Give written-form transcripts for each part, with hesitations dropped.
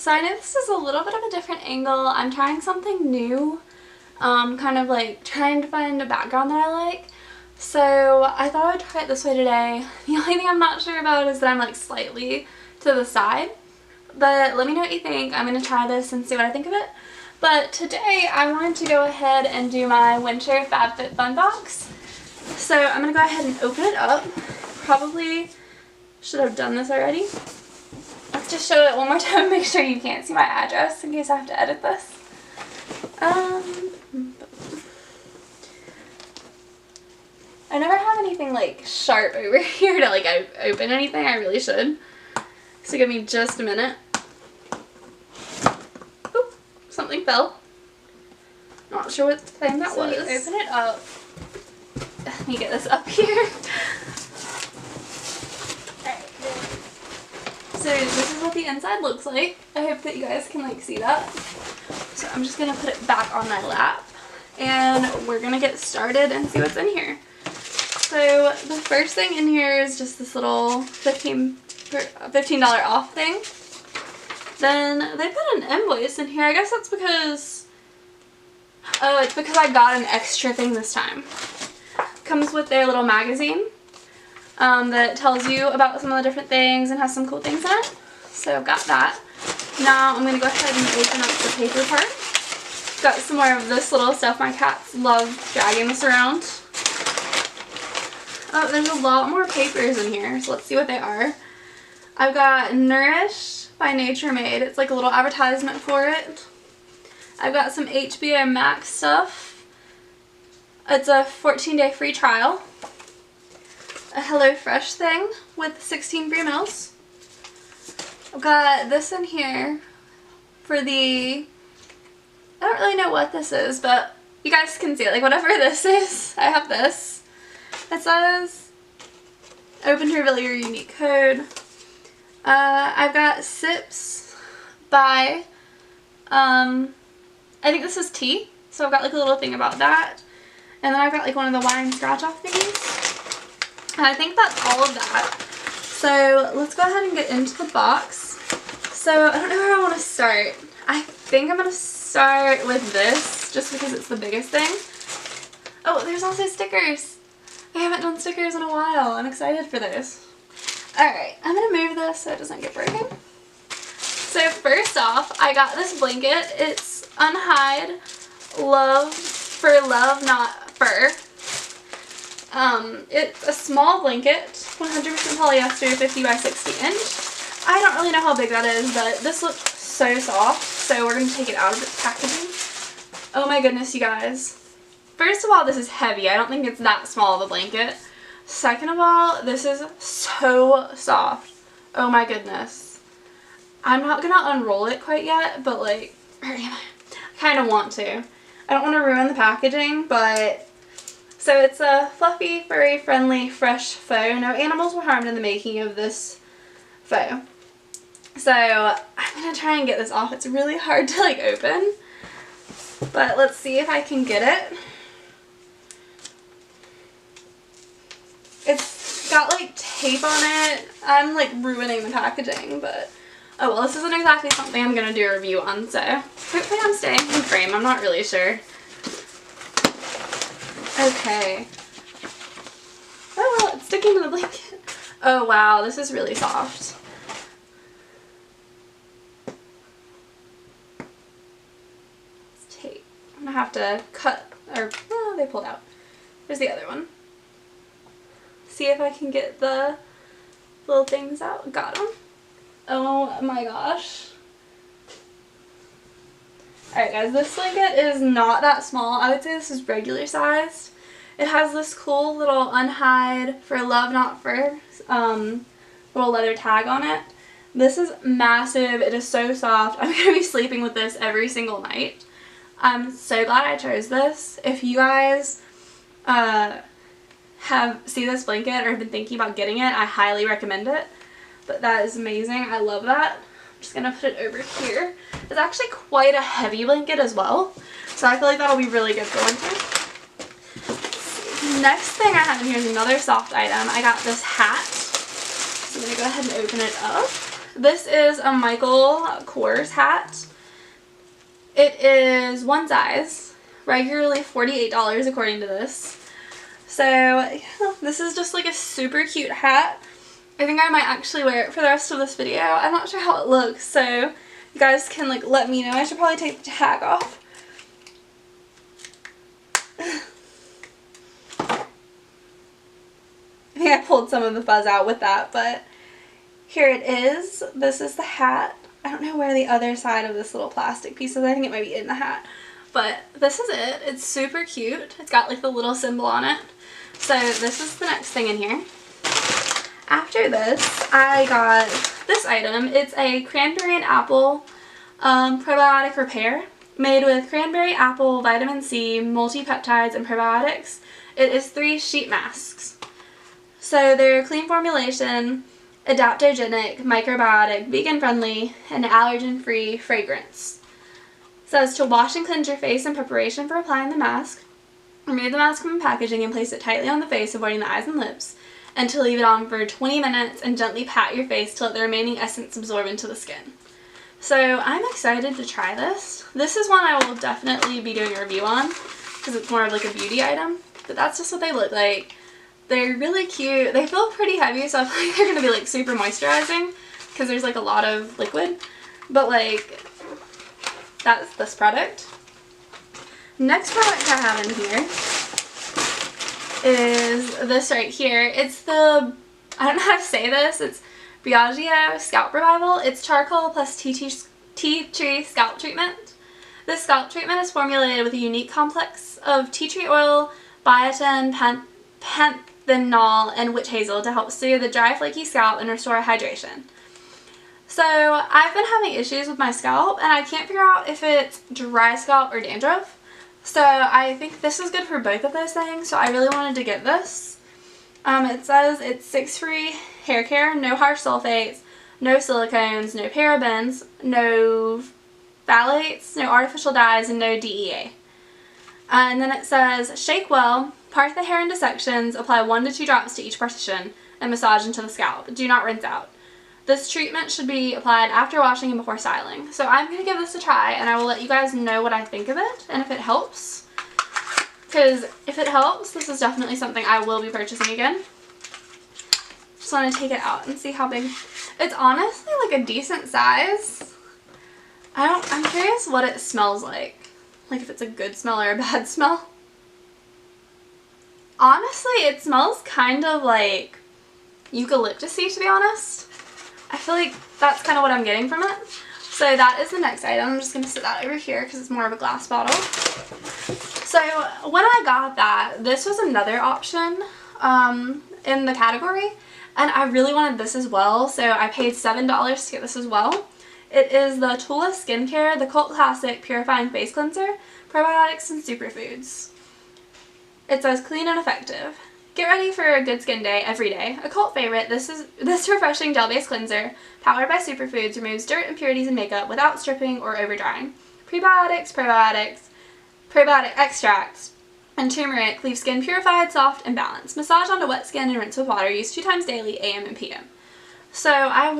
So I know this is a little bit of a different angle. I'm trying something new, kind of like trying to find a background that I like. So I thought I'd try it this way today. The only thing I'm not sure about is that I'm like slightly to the side. But let me know what you think. I'm going to try this and see what I think of it. But today I wanted to go ahead and do my winter FabFitFun box. So I'm going to go ahead and open it up. Probably should have done this already. Let's just show it one more time and make sure you can't see my address in case I have to edit this. I never have anything like sharp over here to like open anything. I really should. So give me just a minute. Oop, something fell. Not sure what thing that was. Open it up. Let me get this up here. So this is what the inside looks like. I hope that you guys can like see that. So I'm just gonna put it back on my lap and we're gonna get started and see what's in here. So the first thing in here is just this little $15 off thing. Then they put an invoice in here. I guess that's because, oh, it's because I got an extra thing this time. Comes with their little magazine. That tells you about some of the different things and has some cool things in it. So I've got that. Now I'm going to go ahead and open up the paper part. Got some more of this little stuff. My cats love dragging this around. Oh, there's a lot more papers in here, so let's see what they are. I've got Nourish by Nature Made. It's like a little advertisement for it. I've got some HBO Max stuff. It's a 14-day free trial. A HelloFresh thing with 16 free meals. I've got this in here for the, I don't really know what this is, but you guys can see it, like whatever this is, I have this. It says, open to reveal your unique code. I've got Sips by, I think this is tea, so I've got like a little thing about that. And then I've got like one of the wine scratch off thingies. And I think that's all of that. So let's go ahead and get into the box. So I don't know where I want to start. I think I'm going to start with this just because it's the biggest thing. Oh, there's also stickers. I haven't done stickers in a while. I'm excited for this. Alright, I'm going to move this so it doesn't get broken. So first off, I got this blanket. It's Unhide Love for Love, Not Fur. It's a small blanket, 100% polyester, 50 by 60 inch. I don't really know how big that is, but this looks so soft, so we're going to take it out of its packaging. Oh my goodness, you guys. First of all, this is heavy. I don't think it's that small of a blanket. Second of all, this is so soft. Oh my goodness. I'm not going to unroll it quite yet, but like, I kind of want to. I don't want to ruin the packaging, but... So it's a fluffy, furry, friendly, fresh faux. No animals were harmed in the making of this faux. So I'm going to try and get this off. It's really hard to like open, but let's see if I can get it. It's got like tape on it. I'm like ruining the packaging, but oh well, this isn't exactly something I'm going to do a review on, so hopefully I'm staying in frame. I'm not really sure. Okay. Oh well, it's sticking to the blanket. Oh wow, this is really soft. It's tape. I'm gonna have to cut, or oh, they pulled out. There's the other one. See if I can get the little things out. Got them. Oh my gosh. Alright guys, this blanket is not that small. I would say this is regular sized. It has this cool little Unhide for Love Not Fur little leather tag on it. This is massive. It is so soft. I'm going to be sleeping with this every single night. I'm so glad I chose this. If you guys see this blanket or have been thinking about getting it, I highly recommend it. But that is amazing. I love that. I'm just going to put it over here. It's actually quite a heavy blanket as well, so I feel like that'll be really good for winter. Next thing I have in here is another soft item. I got this hat. So I'm going to go ahead and open it up. This is a Michael Kors hat. It is one size, regularly $48 according to this. So yeah, this is just like a super cute hat. I think I might actually wear it for the rest of this video. I'm not sure how it looks, so you guys can like let me know. I should probably take the tag off. I think I pulled some of the fuzz out with that, but here it is. This is the hat. I don't know where the other side of this little plastic piece is. I think it might be in the hat. But this is it. It's super cute. It's got like the little symbol on it. So this is the next thing in here. After this, I got this item. It's a cranberry and apple probiotic repair made with cranberry, apple, vitamin C, multi-peptides, and probiotics. It is 3 sheet masks. So they're clean formulation, adaptogenic, microbiotic, vegan-friendly, and allergen-free fragrance. It says to wash and cleanse your face in preparation for applying the mask. Remove the mask from the packaging and place it tightly on the face, avoiding the eyes and lips, and to leave it on for 20 minutes and gently pat your face to let the remaining essence absorb into the skin. So I'm excited to try this. This is one I will definitely be doing a review on because it's more of like a beauty item, but that's just what they look like. They're really cute. They feel pretty heavy, so I feel like they're going to be like super moisturizing because there's like a lot of liquid, but like that's this product. Next product I have in here is this right here. It's the, I don't know how to say this, it's Biagio Scalp Revival. It's charcoal plus tea tree scalp treatment. This scalp treatment is formulated with a unique complex of tea tree oil, biotin, panthenol, and witch hazel to help soothe the dry, flaky scalp and restore hydration. So I've been having issues with my scalp and I can't figure out if it's dry scalp or dandruff. So I think this is good for both of those things, so I really wanted to get this. It says it's 6-free hair care, no harsh sulfates, no silicones, no parabens, no phthalates, no artificial dyes, and no DEA. And then it says shake well, part the hair into sections, apply 1 to 2 drops to each partition, and massage into the scalp. Do not rinse out. This treatment should be applied after washing and before styling. So I'm going to give this a try and I will let you guys know what I think of it and if it helps. Because if it helps, this is definitely something I will be purchasing again. Just want to take it out and see how big. It's honestly like a decent size. I'm curious what it smells like. Like if it's a good smell or a bad smell. Honestly, it smells kind of like eucalyptus-y, to be honest. I feel like that's kind of what I'm getting from it. So that is the next item. I'm just going to sit that over here because it's more of a glass bottle. So when I got that, this was another option in the category. And I really wanted this as well. So I paid $7 to get this as well. It is the Tula Skincare, the cult classic Purifying Face Cleanser, Probiotics, and Superfoods. It says clean and effective. Get ready for a good skin day every day. A cult favorite, this refreshing gel-based cleanser, powered by superfoods, removes dirt, impurities, and makeup without stripping or over-drying. Prebiotics, probiotic extracts, and turmeric leave skin purified, soft, and balanced. Massage onto wet skin and rinse with water. Use 2 times daily, AM and PM. So I've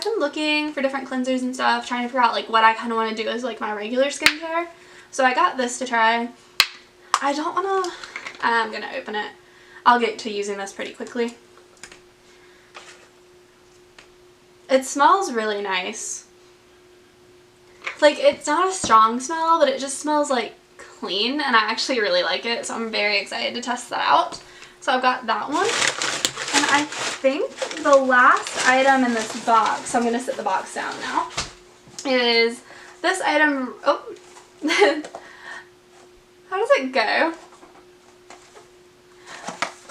been looking for different cleansers and stuff, trying to figure out like what I kind of want to do as like my regular skincare. So I got this to try. I don't want to, I'm going to open it. I'll get to using this pretty quickly. It smells really nice. Like, it's not a strong smell, but it just smells like clean, and I actually really like it, so I'm very excited to test that out. So I've got that one. And I think the last item in this box, so I'm going to sit the box down now, is this item. Oh, how does it go?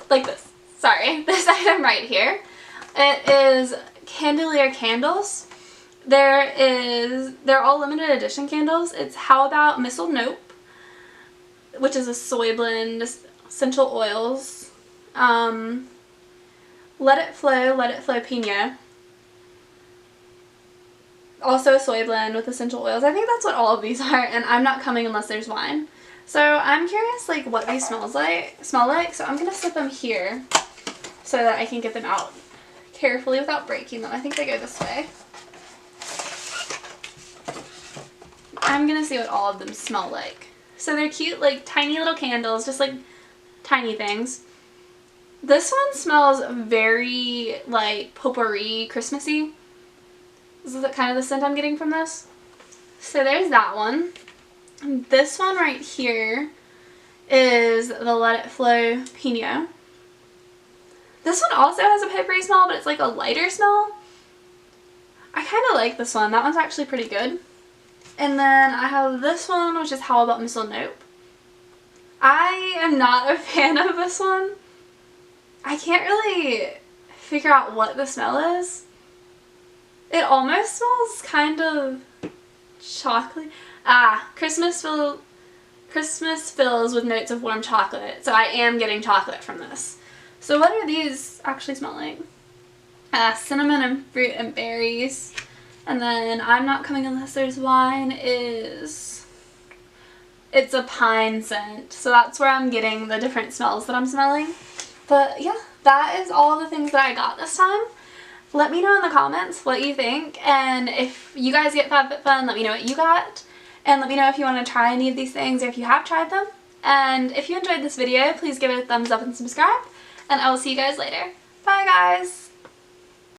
Like this. Sorry. This item right here. It is Candelier candles. They're all limited edition candles. It's How About Missile Nope, which is a soy blend, essential oils. Let It Flow Pina. Also a soy blend with essential oils. I think that's what all of these are, and I'm not coming unless there's wine. So I'm curious like what these smell like, so I'm going to sit them here so that I can get them out carefully without breaking them. I think they go this way. I'm gonna see what all of them smell like. So they're cute, like tiny little candles, just like tiny things. This one smells very like potpourri, Christmassy. This is kind of the scent I'm getting from this. So there's that one. And this one right here is the Let It Flow Pinot. This one also has a potpourri smell, but it's like a lighter smell. I kind of like this one. That one's actually pretty good. And then I have this one, which is How About Missile Nope. I am not a fan of this one. I can't really figure out what the smell is. It almost smells kind of chocolate. Christmas fills with notes of warm chocolate. So I am getting chocolate from this. So what do these actually smell like? Cinnamon and fruit and berries. And then I'm Not Coming Unless There's Wine it's a pine scent. So that's where I'm getting the different smells that I'm smelling. But yeah, that is all the things that I got this time. Let me know in the comments what you think, and if you guys get FabFitFun, let me know what you got, and let me know if you want to try any of these things or if you have tried them. And if you enjoyed this video, please give it a thumbs up and subscribe, and I will see you guys later. Bye guys!